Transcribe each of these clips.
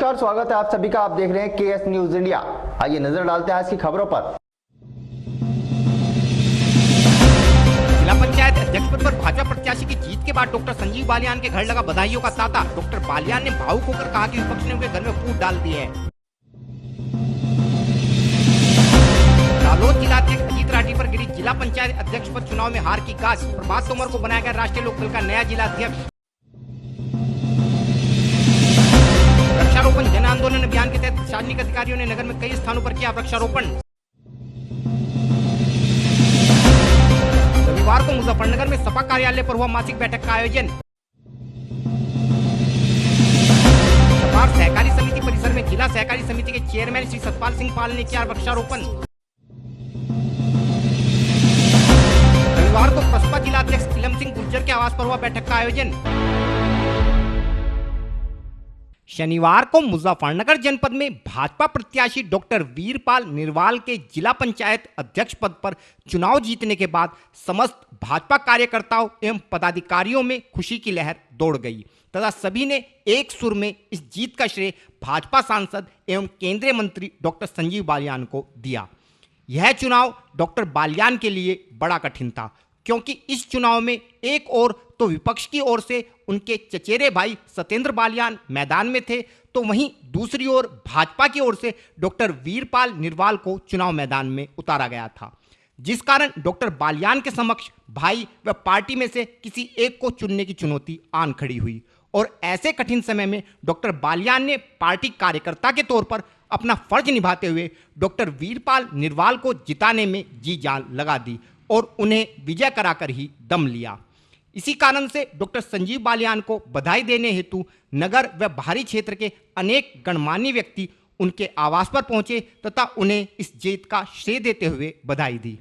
नमस्कार, स्वागत है आप सभी का। आप देख रहे हैं केएस न्यूज इंडिया। आइए नजर डालते हैं आज की खबरों पर। जिला पंचायत अध्यक्ष पद पर भाजपा प्रत्याशी की जीत के बाद डॉक्टर संजीव बालियान के घर लगा बधाइयों का तांता। डॉक्टर बालियान ने भावुक होकर कहा कि विपक्ष ने उनके घर में फूट डाल दी है। जालोर जिलाध्यक्ष अजीत राठी पर गिरी जिला पंचायत अध्यक्ष पद चुनाव में हार की गाज। प्रभात तोमर को बनाया गया राष्ट्रीय लोकदल का नया जिलाध्यक्ष। वृक्षारोपण जन आंदोलन अभियान के तहत प्रशासनिक अधिकारियों ने नगर में कई स्थानों पर किया वृक्षारोपण। रविवार को मुजफ्फरनगर में सपा कार्यालय पर हुआ मासिक बैठक का आयोजन। सपा सहकारी समिति परिसर में जिला सहकारी समिति के चेयरमैन श्री सतपाल सिंह पाल ने किया वृक्षारोपण। रविवार को बसपा जिलाध्यक्ष इलम सिंह गुर्जर के आवास पर हुआ बैठक का आयोजन। शनिवार को मुजफ्फरनगर जनपद में भाजपा प्रत्याशी डॉक्टर वीरपाल निरवाल के जिला पंचायत अध्यक्ष पद पर चुनाव जीतने के बाद समस्त भाजपा कार्यकर्ताओं एवं पदाधिकारियों में खुशी की लहर दौड़ गई तथा सभी ने एक सुर में इस जीत का श्रेय भाजपा सांसद एवं केंद्रीय मंत्री डॉक्टर संजीव बालियान को दिया। यह चुनाव डॉक्टर बालियान के लिए बड़ा कठिन था, क्योंकि इस चुनाव में एक और तो विपक्ष की ओर से उनके चचेरे भाई सत्येंद्र बालियान मैदान में थे, तो वहीं दूसरी ओर भाजपा की ओर से डॉक्टर वीरपाल निरवाल को चुनाव मैदान में उतारा गया था, जिस कारण डॉक्टर बालियान के समक्ष भाई व पार्टी में से किसी एक को चुनने की चुनौती आन खड़ी हुई। और ऐसे कठिन समय में डॉक्टर बालियान ने पार्टी कार्यकर्ता के तौर पर अपना फर्ज निभाते हुए डॉक्टर वीरपाल निरवाल को जिताने में जी जान लगा दी और उन्हें विजय कराकर ही दम लिया। इसी कारण से डॉक्टर संजीव बालियान को बधाई देने हेतु नगर व बाहरी क्षेत्र के अनेक गणमान्य व्यक्ति उनके आवास पर पहुंचे तथा उन्हें इस जीत का श्रेय देते हुए बधाई दी।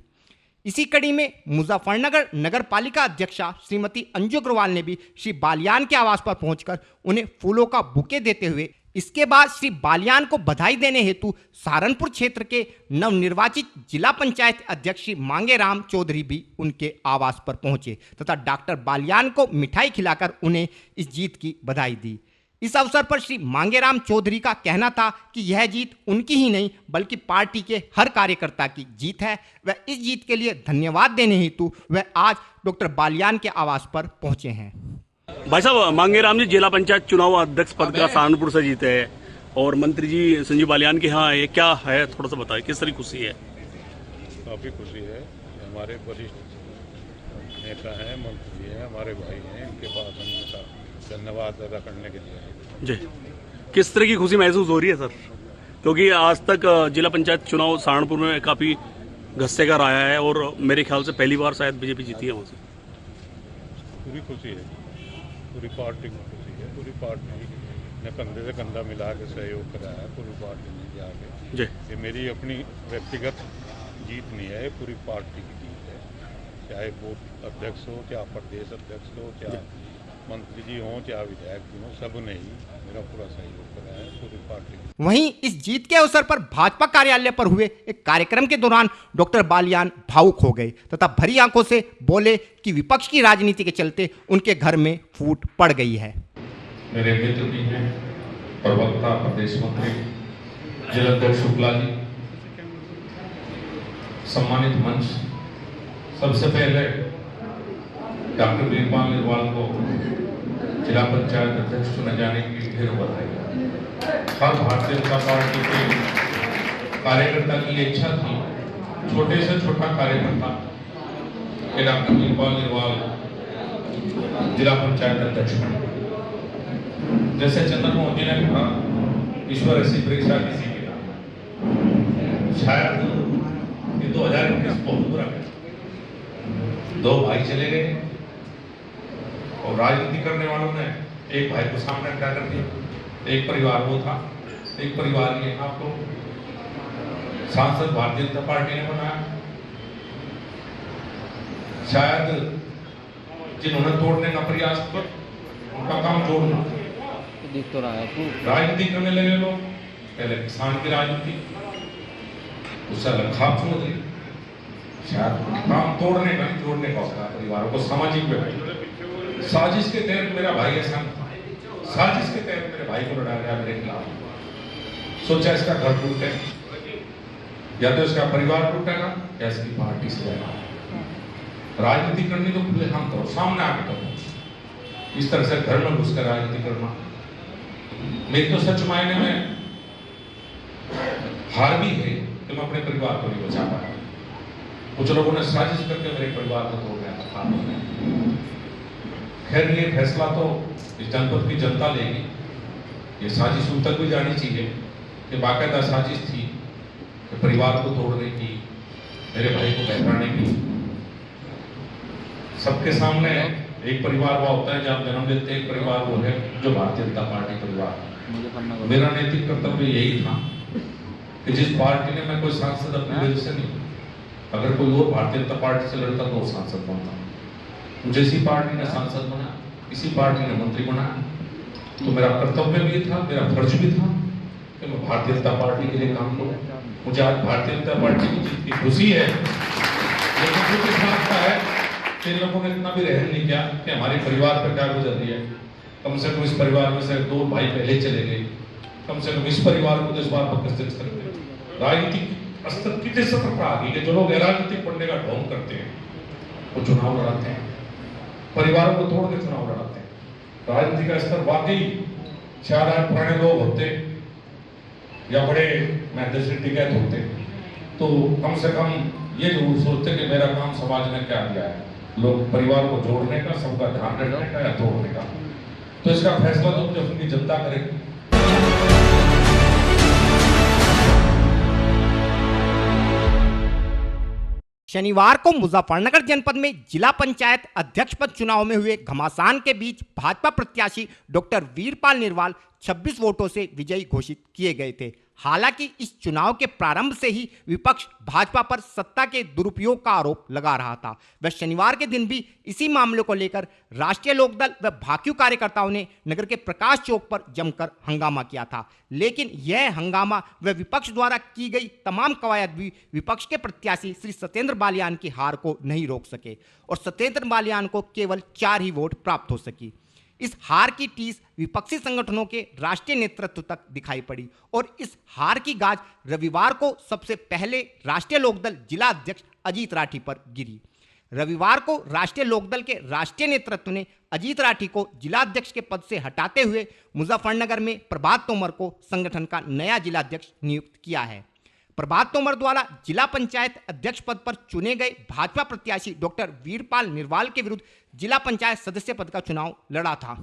इसी कड़ी में मुजफ्फरनगर नगर पालिका अध्यक्षा श्रीमती अंजू अग्रवाल ने भी श्री बालियान के आवास पर पहुंचकर उन्हें फूलों का बुके देते हुए इसके बाद श्री बालियान को बधाई देने हेतु सहारनपुर क्षेत्र के नवनिर्वाचित जिला पंचायत अध्यक्ष श्री मांगेराम चौधरी भी उनके आवास पर पहुंचे तथा डॉक्टर बालियान को मिठाई खिलाकर उन्हें इस जीत की बधाई दी। इस अवसर पर श्री मांगेराम चौधरी का कहना था कि यह जीत उनकी ही नहीं बल्कि पार्टी के हर कार्यकर्ता की जीत है। वह इस जीत के लिए धन्यवाद देने हेतु वह आज डॉक्टर बालियान के आवास पर पहुंचे हैं। भाई साहब, मांगेराम जी जिला पंचायत चुनाव अध्यक्ष पद का सहारनपुर से जीते हैं और मंत्री जी संजीव बालियान के यहाँ ये क्या है, थोड़ा सा बताएं, किस तरह खुशी है? काफ़ी खुशी है। हमारे वरिष्ठ नेता हैं, मंत्री हैं, हमारे भाई हैं, इनके पास हम धन्यवाद अदा करने के लिए हैं। जी, किस तरह की खुशी महसूस हो रही है सर? क्योंकि आज तक जिला पंचायत चुनाव सहारनपुर में काफ़ी घस्से का रहा है और मेरे ख्याल से पहली बार शायद बीजेपी जीती है वहाँ से। पूरी खुशी है, पूरी पार्टी को खुशी है। पूरी पार्टी ने कंधे से कंधा मिला के सहयोग कराया है, पूरी पार्टी ने जाके। ये मेरी अपनी व्यक्तिगत जीत नहीं है, ये पूरी पार्टी की जीत है। चाहे बूथ अध्यक्ष हो, चाहे प्रदेश अध्यक्ष हो, चाहे मंत्री जी हों, चाहे विधायक जी हों, सब ने ही मेरा पूरा सहयोग कराया है, पूरी पार्टी। वहीं इस जीत के अवसर पर भाजपा कार्यालय पर हुए एक कार्यक्रम के दौरान डॉक्टर बालियान भावुक हो गए तथा भरी आंखों से बोले कि विपक्ष की राजनीति के चलते उनके घर में फूट पड़ गई है। मेरे मित्र भी हैं, प्रवक्ता प्रदेश मंत्री जिलाध्यक्ष शुक्ला जी, सम्मानित मंच, सबसे पहले डॉक्टर वीरपाल निरवाल को जिला पंचायत अध्यक्ष चुने जाने की ढेर बधाई। हर भारतीय जनता पार्टी के कार्यकर्ता की ये इच्छा थी, छोटे से छोटा कार्यकर्ता कि डॉक्टर वीरपाल निरवाल जिला पंचायत अध्यक्ष बने। जैसे चंद्र मोहन जी ने कहा, ईश्वर ऐसी परीक्षा किसी की ना। शायद ये 2019 बहुत बुरा है। दो भाई चले गए और राजनीति करने वालों ने एक भाई को सामने क्या कर दिया। एक परिवार वो था, एक परिवार ये आपको सांसद भारतीय जनता पार्टी ने बनाया। शायद जिन्होंने तोड़ने का प्रयास किया उनका काम जोड़ना। राजनीति करने लगे लोग, पहले किसान की राजनीति, उससे अलग खाप समझ ली। शायद काम तोड़ने का नहीं, जोड़ने का होता है परिवारों को, सामाजिक व्यवहार। साजिश के तहत मेरा भाई ऐसा, साजिश के तहत मेरे भाई को लड़ा गया मेरे खिलाफ। सोचा इसका घर टूटे, या तो इसका परिवार टूटेगा या इसकी पार्टी से जाएगा। राजनीति करनी तो खुले हम करो, सामने आके करो। इस तरह से घर में घुसकर राजनीति करना, मेरी तो सच मायने में हार भी है कि मैं अपने परिवार को नहीं बचा पाया। कुछ लोगों ने साजिश करके मेरे परिवार को तोड़ दिया। खैर ये फैसला तो इस जनपद की जनता लेगी। ये साजिश उन तक भी जानी चाहिए कि बाकायदा साजिश थी कि परिवार को तोड़ने की, मेरे भाई को बहकाने की। सबके सामने एक परिवार वो होता है जब जन्म लेते हैं, एक परिवार वो है जो भारतीय जनता पार्टी परिवार। मेरा नैतिक कर्तव्य यही था कि जिस पार्टी ने, मैं कोई सांसद अपनी वजह से नहीं, अगर कोई और भारतीय जनता पार्टी से लड़ता तो सांसद बनता। मुझे इसी पार्टी ने सांसद बना, इसी पार्टी ने मंत्री बनाया, तो मेरा कर्तव्य भी था, मेरा फर्ज भी था कि मैं भारतीय जनता पार्टी के लिए काम करूं। मुझे आज भारतीय जनता पार्टी की जीत की खुशी है, लेकिन मुझे लगता है कि इन लोगों ने इतना भी रहम नहीं किया कि हमारे परिवार पर क्या गुजर रही है। कम से कम इस परिवार में से 2 भाई पहले चले गए, कम से कम इस परिवार को 10 बार पकड़ सकते। राजनीतिक स्तर कितने सत्र पर आ गई कि जो लोग राजनीतिक पढ़ने का ढोंग करते हैं वो चुनाव लड़ाते हैं, परिवारों को तोड़ के चुनाव लड़ाते हैं। राजनीति का स्तर वाकई शायद आज पुराने लोग होते या बड़े मेहनत से टिकैत होते तो कम से कम ये जरूर सोचते कि मेरा काम समाज ने क्या दिया है, लोग परिवार को जोड़ने का, सबका ध्यान रखने का या तोड़ने का। तो इसका फैसला तो जब उनकी जनता करेगी। शनिवार को मुजफ्फरनगर जनपद में जिला पंचायत अध्यक्ष पद चुनाव में हुए घमासान के बीच भाजपा प्रत्याशी डॉक्टर वीरपाल निरवाल 26 वोटों से विजयी घोषित किए गए थे। हालांकि इस चुनाव के प्रारंभ से ही विपक्ष भाजपा पर सत्ता के दुरुपयोग का आरोप लगा रहा था। वह शनिवार के दिन भी इसी मामले को लेकर राष्ट्रीय लोकदल व भाकियू कार्यकर्ताओं ने नगर के प्रकाश चौक पर जमकर हंगामा किया था, लेकिन यह हंगामा व विपक्ष द्वारा की गई तमाम कवायद भी विपक्ष के प्रत्याशी श्री सत्येंद्र बालियान की हार को नहीं रोक सके और सत्येंद्र बालियान को केवल 4 ही वोट प्राप्त हो सकी। इस हार की टीस विपक्षी संगठनों के राष्ट्रीय नेतृत्व तक दिखाई पड़ी और इस हार की गाज रविवार को सबसे पहले राष्ट्रीय लोकदल जिला अध्यक्ष अजीत राठी पर गिरी। रविवार को राष्ट्रीय लोकदल के राष्ट्रीय नेतृत्व ने अजीत राठी को जिला अध्यक्ष के पद से हटाते हुए मुजफ्फरनगर में प्रभात तोमर को संगठन का नया जिला अध्यक्ष नियुक्त किया है। प्रभात तोमर द्वारा जिला पंचायत अध्यक्ष पद पर चुने गए भाजपा प्रत्याशी डॉक्टर वीरपाल निरवाल के विरुद्ध जिला पंचायत सदस्य पद का चुनाव लड़ा था,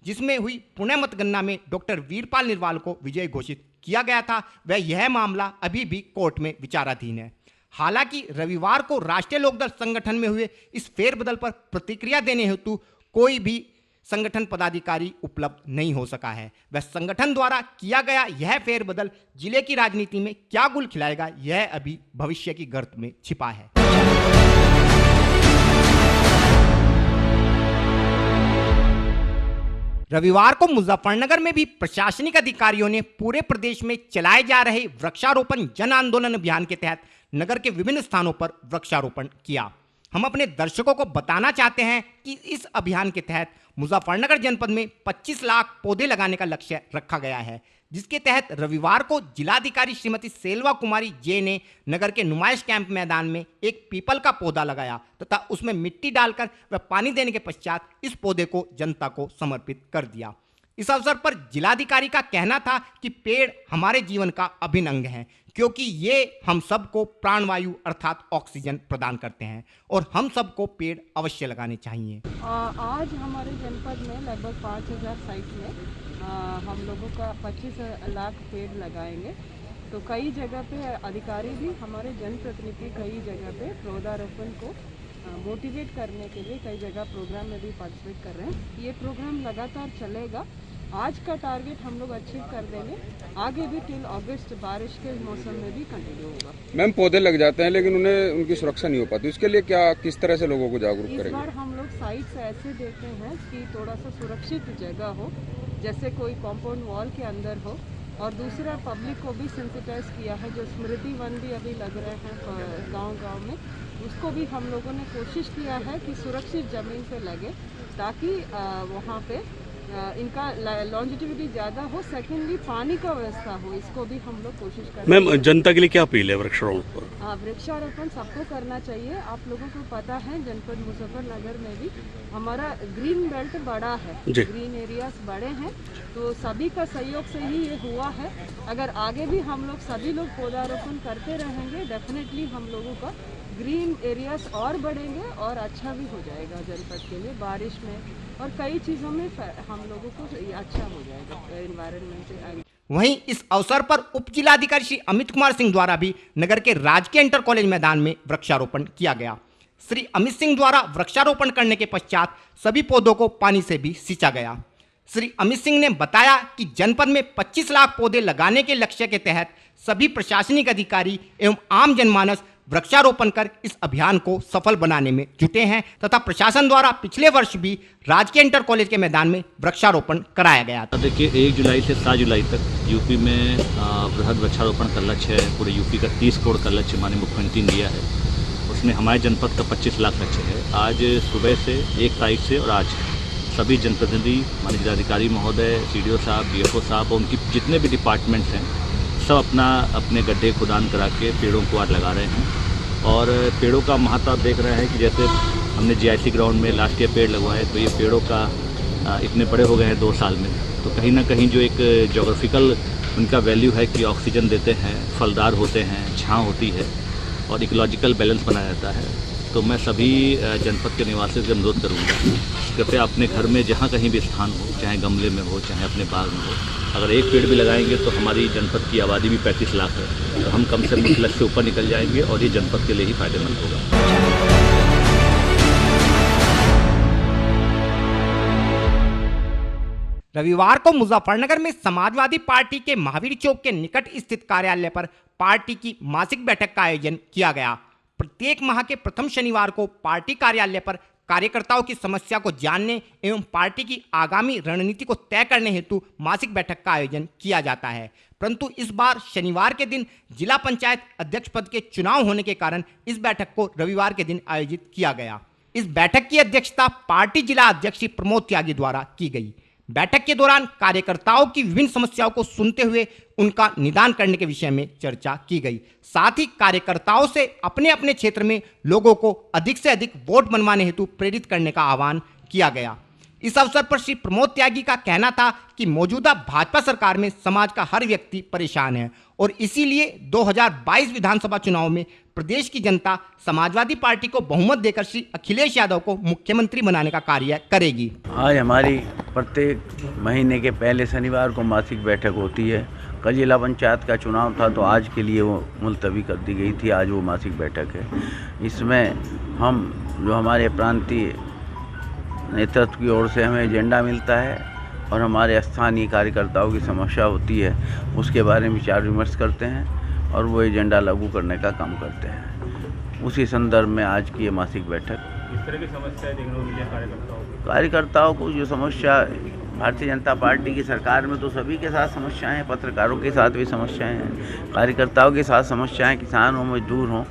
जिसमें हुई पुनः मतगणना में डॉक्टर वीरपाल निरवाल को विजयी घोषित किया गया था। वह यह मामला अभी भी कोर्ट में विचाराधीन है। हालांकि रविवार को राष्ट्रीय लोकदल संगठन में हुए इस फेरबदल पर प्रतिक्रिया देने हेतु कोई भी संगठन पदाधिकारी उपलब्ध नहीं हो सका है। वह संगठन द्वारा किया गया यह फेरबदल जिले की राजनीति में क्या गुल खिलाएगा, यह अभी भविष्य की गर्त में छिपा है। रविवार को मुजफ्फरनगर में भी प्रशासनिक अधिकारियों ने पूरे प्रदेश में चलाए जा रहे वृक्षारोपण जन आंदोलन अभियान के तहत नगर के विभिन्न स्थानों पर वृक्षारोपण किया। हम अपने दर्शकों को बताना चाहते हैं कि इस अभियान के तहत मुजफ्फरनगर जनपद में 25 लाख पौधे लगाने का लक्ष्य रखा गया है, जिसके तहत रविवार को जिलाधिकारी श्रीमती सेल्वा कुमारी जे ने नगर के नुमाइश कैंप मैदान में एक पीपल का पौधा लगाया तथा उसमें मिट्टी डालकर व पानी देने के पश्चात इस पौधे को जनता को समर्पित कर दिया। इस अवसर पर जिलाधिकारी का कहना था कि पेड़ हमारे जीवन का अभिन्न अंग है, क्योंकि ये हम सबको प्राणवायु अर्थात ऑक्सीजन प्रदान करते हैं और हम सबको पेड़ अवश्य लगाने चाहिए। आज हमारे जनपद में लगभग 5000 साइट में हम लोगों का 25 लाख पेड़ लगाएंगे। तो कई जगह पे अधिकारी भी, हमारे जनप्रतिनिधि कई जगह पे पौधारोपण को मोटिवेट करने के लिए कई जगह प्रोग्राम में भी पार्टिसिपेट कर रहे हैं। ये प्रोग्राम लगातार चलेगा। आज का टारगेट हम लोग अचीव कर देंगे, आगे भी टिल अगस्त बारिश के मौसम में भी कंटिन्यू होगा। मैम, पौधे लग जाते हैं लेकिन उन्हें उनकी सुरक्षा नहीं हो पाती, उसके लिए क्या, किस तरह से लोगों को जागरूक करेंगे? इस बार हम लोग साइट्स ऐसे देते हैं कि थोड़ा सा सुरक्षित जगह हो, जैसे कोई कॉम्पाउंड वॉल के अंदर हो, और दूसरा पब्लिक को भी सेंसिटाइज किया है। जो स्मृति वन भी अभी लग रहे हैं गांव-गांव में, उसको भी हम लोगों ने कोशिश किया है कि सुरक्षित ज़मीन पे लगे, ताकि वहाँ पे इनका लॉन्जिटिविटी ज़्यादा हो, सेकेंडली पानी का व्यवस्था हो, इसको भी हम लोग कोशिश करते मैम जनता के लिए क्या अपील है वृक्षारोपण पर? वृक्षारोपण सबको करना चाहिए। आप लोगों को पता है जनपद मुजफ्फरनगर में भी हमारा ग्रीन बेल्ट बड़ा है, ग्रीन एरियाज बड़े हैं, तो सभी का सहयोग से ही ये हुआ है। अगर आगे भी हम लोग सभी लोग पौधारोपण करते रहेंगे, डेफिनेटली हम लोगों का ग्रीन एरियाज और बढ़ेंगे और अच्छा भी हो जाएगा जनपद के लिए, बारिश में और कई चीज़ों में हम लोगों को अच्छा हो जाएगा एनवायरनमेंट। वहीं इस अवसर पर उप जिलाधिकारी श्री अमित कुमार सिंह द्वारा भी नगर के राजकीय इंटर कॉलेज मैदान में वृक्षारोपण किया गया। श्री अमित सिंह द्वारा वृक्षारोपण करने के पश्चात सभी पौधों को पानी से भी सींचा गया। श्री अमित सिंह ने बताया कि जनपद में 25 लाख पौधे लगाने के लक्ष्य के तहत सभी प्रशासनिक अधिकारी एवं आम जनमानस वृक्षारोपण कर इस अभियान को सफल बनाने में जुटे हैं तथा प्रशासन द्वारा पिछले वर्ष भी राजकीय इंटर कॉलेज के मैदान में वृक्षारोपण कराया गया था। देखिए 1 जुलाई से 7 जुलाई तक यूपी में बृहद वृक्षारोपण का लक्ष्य है। पूरे यूपी का 30 करोड़ का लक्ष्य माननीय मुख्यमंत्री ने दिया है, उसमें हमारे जनपद का 25 लाख लक्ष्य है। आज सुबह से 1 तारीख से और आज सभी जनप्रतिनिधि, माननीय जिलाधिकारी महोदय, CDO साहब, DFO साहब और उनकी जितने भी डिपार्टमेंट्स हैं सब अपने गड्ढे खुदान करा के पेड़ों को आज लगा रहे हैं। और पेड़ों का महत्व आप देख रहे हैं कि जैसे हमने GIC ग्राउंड में लास्ट ईयर पेड़ लगवाए, तो ये पेड़ों का इतने बड़े हो गए हैं 2 साल में, तो कहीं ना कहीं जो एक जोग्राफिकल उनका वैल्यू है कि ऑक्सीजन देते हैं, फलदार होते हैं, छाँव होती है और इकोलॉजिकल बैलेंस बना रहता है। तो मैं सभी जनपद के निवासियों से अनुरोध करूँगा, कृपया अपने घर में जहाँ कहीं भी स्थान हो, चाहे गमले में हो, चाहे अपने बाग में हो, अगर एक पेड़ भी लगाएंगे तो हमारी जनपद की आबादी भी 35 लाख है, तो हम कम से कम लक्ष्य से ऊपर निकल जाएंगे और ये जनपद के लिए ही फायदेमंद होगा। रविवार को मुजफ्फरनगर में समाजवादी पार्टी के महावीर चौक के निकट स्थित कार्यालय पर पार्टी की मासिक बैठक का आयोजन किया गया। प्रत्येक माह के प्रथम शनिवार को पार्टी कार्यालय पर कार्यकर्ताओं की समस्या को जानने एवं पार्टी की आगामी रणनीति को तय करने हेतु मासिक बैठक का आयोजन किया जाता है, परंतु इस बार शनिवार के दिन जिला पंचायत अध्यक्ष पद के चुनाव होने के कारण इस बैठक को रविवार के दिन आयोजित किया गया। इस बैठक की अध्यक्षता पार्टी जिला अध्यक्ष श्री प्रमोद त्यागी द्वारा की गई। बैठक के दौरान कार्यकर्ताओं की विभिन्न समस्याओं को सुनते हुए उनका निदान करने के विषय में चर्चा की गई। साथ ही कार्यकर्ताओं से अपने अपने क्षेत्र में लोगों को अधिक से अधिक वोट बनवाने हेतु प्रेरित करने का आह्वान किया गया। इस अवसर पर श्री प्रमोद त्यागी का कहना था कि मौजूदा भाजपा सरकार में समाज का हर व्यक्ति परेशान है और इसीलिए 2022 विधानसभा चुनाव में प्रदेश की जनता समाजवादी पार्टी को बहुमत देकर श्री अखिलेश यादव को मुख्यमंत्री बनाने का कार्य करेगी। आज हमारी प्रत्येक महीने के पहले शनिवार को मासिक बैठक होती है। कल जिला पंचायत का चुनाव था तो आज के लिए वो मुलतवी कर दी गई थी, आज वो मासिक बैठक है। इसमें हम जो हमारे प्रांतीय नेतृत्व की ओर से हमें एजेंडा मिलता है और हमारे स्थानीय कार्यकर्ताओं की समस्या होती है, उसके बारे में विचार विमर्श करते हैं और वो एजेंडा लागू करने का काम करते हैं। उसी संदर्भ में आज की ये मासिक बैठक। किस तरह की समस्या देखने को मिली कार्यकर्ताओं को जो समस्या भारतीय जनता पार्टी की सरकार में तो सभी के साथ समस्याएं हैं, पत्रकारों के साथ भी समस्याएं हैं, कार्यकर्ताओं के साथ समस्याएं, किसान हो, मजदूर हों,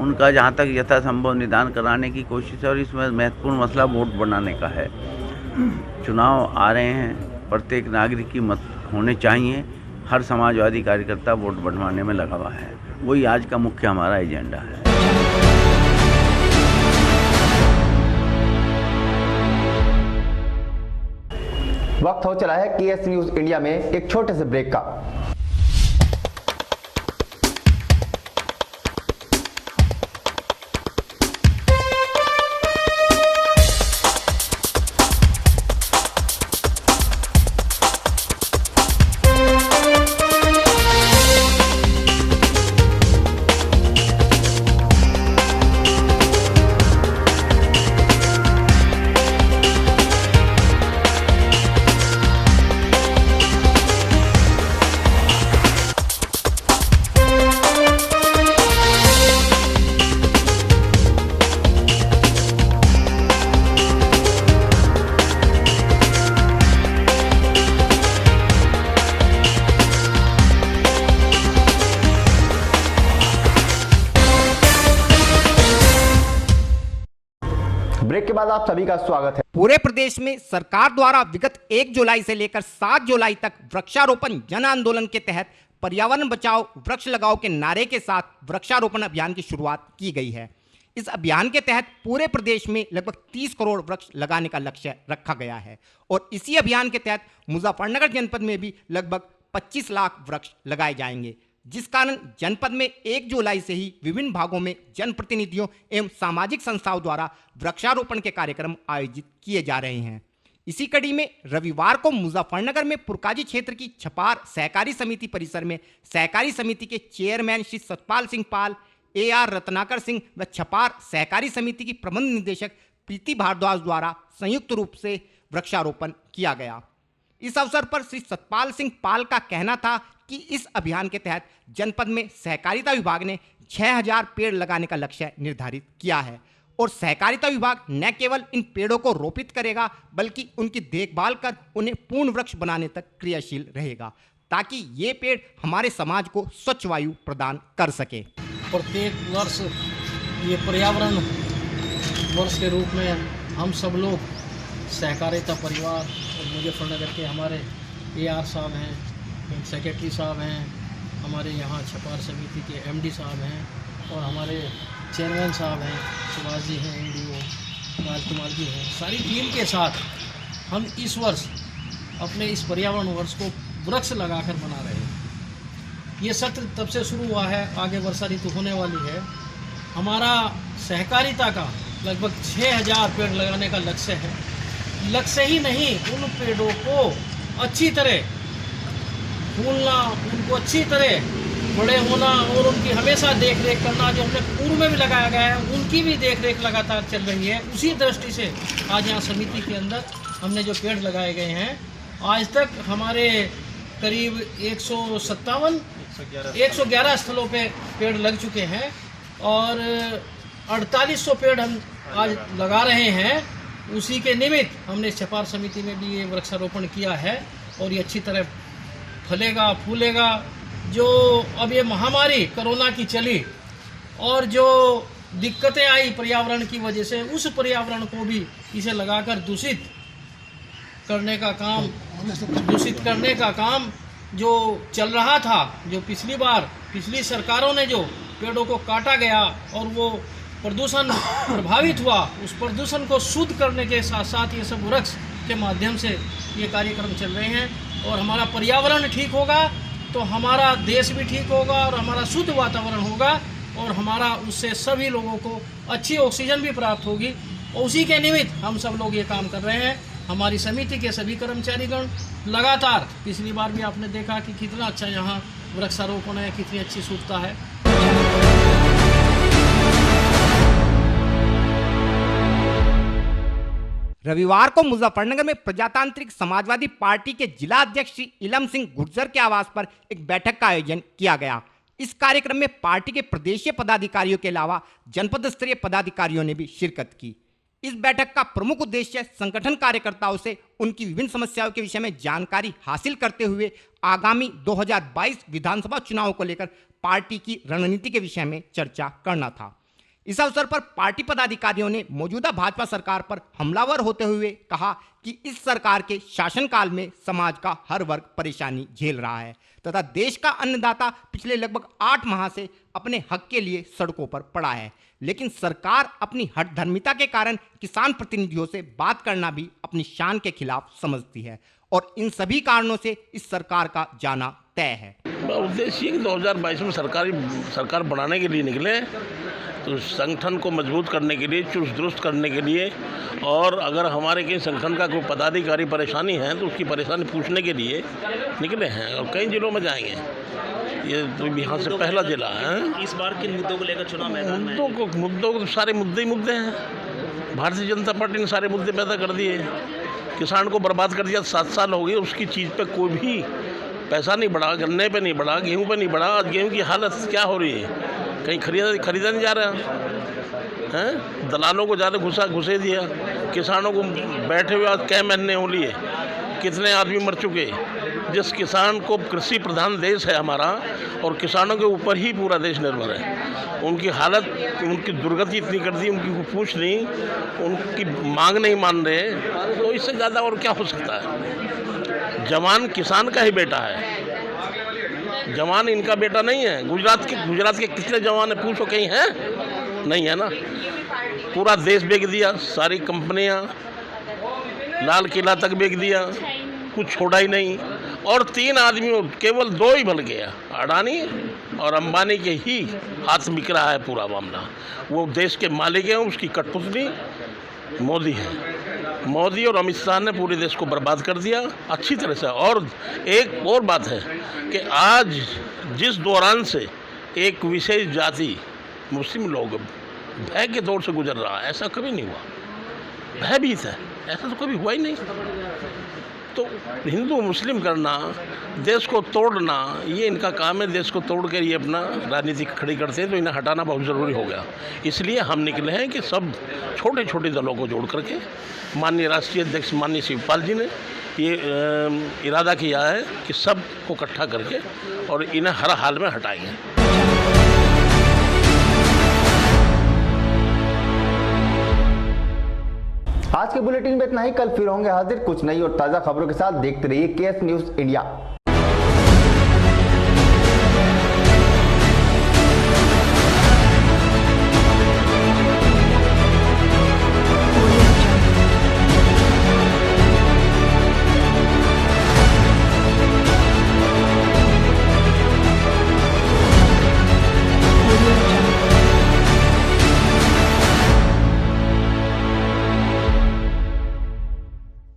उनका जहां तक यथासंभव निदान कराने की कोशिश है। और इसमें महत्वपूर्ण मसला वोट बनाने का है। चुनाव आ रहे हैं, प्रत्येक नागरिक की मत होने चाहिए। हर समाजवादी कार्यकर्ता वोट बनवाने में लगा हुआ है, वही आज का मुख्य हमारा एजेंडा है। वक्त हो चला है KS न्यूज इंडिया में एक छोटे से ब्रेक का। ब्रेक के बाद आप सभी का स्वागत है। पूरे प्रदेश में सरकार द्वारा विगत 1 जुलाई से लेकर 7 जुलाई तक वृक्षारोपण जन आंदोलन के तहत पर्यावरण बचाओ वृक्ष लगाओ के नारे के साथ वृक्षारोपण अभियान की शुरुआत की गई है। इस अभियान के तहत पूरे प्रदेश में लगभग 30 करोड़ वृक्ष लगाने का लक्ष्य रखा गया है और इसी अभियान के तहत मुजफ्फरनगर जनपद में भी लगभग 25 लाख वृक्ष लगाए जाएंगे, जिस कारण जनपद में 1 जुलाई से ही विभिन्न भागों में जनप्रतिनिधियों एवं सामाजिक संस्थाओं द्वारा वृक्षारोपण के कार्यक्रम आयोजित किए जा रहे हैं। इसी कड़ी में रविवार को मुजफ्फरनगर में पुरकाजी क्षेत्र की छपार सहकारी समिति परिसर में सहकारी समिति के चेयरमैन श्री सतपाल सिंह पाल, AR रत्नाकर सिंह व छपार सहकारी समिति की प्रबंध निदेशक प्रीति भारद्वाज द्वारा संयुक्त रूप से वृक्षारोपण किया गया। इस अवसर पर श्री सतपाल सिंह पाल का कहना था कि इस अभियान के तहत जनपद में सहकारिता विभाग ने 6000 पेड़ लगाने का लक्ष्य निर्धारित किया है और सहकारिता विभाग न केवल इन पेड़ों को रोपित करेगा बल्कि उनकी देखभाल कर उन्हें पूर्ण वृक्ष बनाने तक क्रियाशील रहेगा, ताकि ये पेड़ हमारे समाज को स्वच्छ वायु प्रदान कर सके। प्रत्येक वर्ष ये पर्यावरण वर्ष के रूप में हम सब लोग सहकारिता परिवार और मुजफ्फरनगर के हमारे AR साहब हैं, सेक्रेटरी साहब हैं, हमारे यहाँ छपार समिति के MD साहब हैं और हमारे चेयरमैन साहब हैं, सुभाष जी हैं, ADO राजकुमार जी हैं, सारी टीम के साथ हम इस वर्ष अपने इस पर्यावरण वर्ष को वृक्ष लगाकर मना रहे हैं। ये सत्र तब से शुरू हुआ है, आगे वर्षा ऋतु होने वाली है। हमारा सहकारिता का लगभग 6000 पेड़ लगाने का लक्ष्य है। लक्ष्य ही नहीं, उन पेड़ों को अच्छी तरह फूलना, उनको अच्छी तरह बड़े होना और उनकी हमेशा देख रेख करना, जो हमने पूर्व में भी लगाया गया है उनकी भी देख रेख लगातार चल रही है। उसी दृष्टि से आज यहाँ समिति के अंदर हमने जो पेड़ लगाए गए हैं, आज तक हमारे करीब 111 स्थलों पे पेड़ लग चुके हैं और 4800 पेड़ हम आज लगा रहे हैं। उसी के निमित्त हमने छपार समिति में भी ये वृक्षारोपण किया है और ये अच्छी तरह फलेगा फूलेगा। जो अब ये महामारी कोरोना की चली और जो दिक्कतें आई पर्यावरण की वजह से, उस पर्यावरण को भी इसे लगाकर दूषित करने का काम जो चल रहा था, जो पिछली सरकारों ने जो पेड़ों को काटा गया और वो प्रदूषण प्रभावित हुआ, उस प्रदूषण को शुद्ध करने के साथ साथ ये सब वृक्ष के माध्यम से ये कार्यक्रम चल रहे हैं। और हमारा पर्यावरण ठीक होगा तो हमारा देश भी ठीक होगा और हमारा शुद्ध वातावरण होगा और हमारा उससे सभी लोगों को अच्छी ऑक्सीजन भी प्राप्त होगी। और उसी के निमित्त हम सब लोग ये काम कर रहे हैं। हमारी समिति के सभी कर्मचारीगण लगातार, पिछली बार भी आपने देखा कि कितना अच्छा यहाँ वृक्षारोपण है, कितनी अच्छी शुद्धता है। रविवार को मुजफ्फरनगर में प्रजातांत्रिक समाजवादी पार्टी के जिला अध्यक्ष श्री इलम सिंह गुर्जर के आवास पर एक बैठक का आयोजन किया गया। इस कार्यक्रम में पार्टी के प्रदेशीय पदाधिकारियों के अलावा जनपद स्तरीय पदाधिकारियों ने भी शिरकत की। इस बैठक का प्रमुख उद्देश्य संगठन कार्यकर्ताओं से उनकी विभिन्न समस्याओं के विषय में जानकारी हासिल करते हुए आगामी 2022 विधानसभा चुनाव को लेकर पार्टी की रणनीति के विषय में चर्चा करना था। इस अवसर पर पार्टी पदाधिकारियों ने मौजूदा भाजपा सरकार पर हमलावर होते हुए कहा कि इस सरकार के शासनकाल में समाज का हर वर्ग परेशानी झेल रहा है तथा देश का अन्नदाता पिछले लगभग 8 माह से अपने हक के लिए सड़कों पर पड़ा है, लेकिन सरकार अपनी हठधर्मिता के कारण किसान प्रतिनिधियों से बात करना भी अपनी शान के खिलाफ समझती है और इन सभी कारणों से इस सरकार का जाना तय है। उद्देश्य कि 2022 में सरकार बनाने के लिए निकले, तो संगठन को मजबूत करने के लिए, चुस्त दुरुस्त करने के लिए, और अगर हमारे कहीं संगठन का कोई पदाधिकारी परेशानी है तो उसकी परेशानी पूछने के लिए निकले हैं और कई जिलों में जाएंगे। ये तो यहाँ से पहला जिला है। इस बार किन मुद्दों को लेकर चुनाव मैदान में? मुद्दों को सारे मुद्दे ही मुद्दे हैं। भारतीय जनता पार्टी ने सारे मुद्दे पैदा कर दिए। किसान को बर्बाद कर दिया, 7 साल हो गए, उसकी चीज़ पे कोई भी पैसा नहीं बढ़ा, गन्ने पे नहीं बढ़ा, गेहूं पे नहीं बढ़ा। आज गेहूं की हालत क्या हो रही है, कहीं खरीदा नहीं जा रहा है, दलालों को ज़्यादा घुसे दिया। किसानों को बैठे हुए आज कई महीने हो लिए, कितने आदमी मर चुके, जिस किसान को, कृषि प्रधान देश है हमारा और किसानों के ऊपर ही पूरा देश निर्भर है, उनकी हालत, उनकी दुर्गति इतनी कर दी, उनकी पूछ नहीं, उनकी मांग नहीं मान रहे, तो इससे ज़्यादा और क्या हो सकता है। जवान किसान का ही बेटा है, जवान इनका बेटा नहीं है। गुजरात के कितने जवान है पूछो, कहीं है? नहीं है ना। पूरा देश बेच दिया, सारी कंपनियां, लाल किला तक बेच दिया, कुछ छोड़ा ही नहीं। और 3 आदमी, केवल 2 ही बल गया, अडानी और अंबानी के ही हाथ बिक रहा है पूरा मामला। वो देश के मालिक हैं, उसकी कठपुतली मोदी है। मोदी और अमित शाह ने पूरे देश को बर्बाद कर दिया अच्छी तरह से। और एक और बात है कि आज जिस दौरान से एक विशेष जाति मुस्लिम लोग भय के दौर से गुजर रहा है, ऐसा कभी नहीं हुआ। भयभीत है, ऐसा तो कभी हुआ ही नहीं। तो हिंदू मुस्लिम करना, देश को तोड़ना, ये इनका काम है। देश को तोड़ कर ये अपना राजनीति खड़ी करते हैं, तो इन्हें हटाना बहुत ज़रूरी हो गया। इसलिए हम निकले हैं कि सब छोटे छोटे दलों को जोड़ करके, माननीय राष्ट्रीय अध्यक्ष माननीय शिवपाल जी ने ये इरादा किया है कि सब को इकट्ठा करके और इन्हें हर हाल में हटाएंगे। आज के बुलेटिन में इतना ही। कल फिर होंगे हाजिर कुछ नई और ताज़ा खबरों के साथ। देखते रहिए केएस न्यूज़ इंडिया।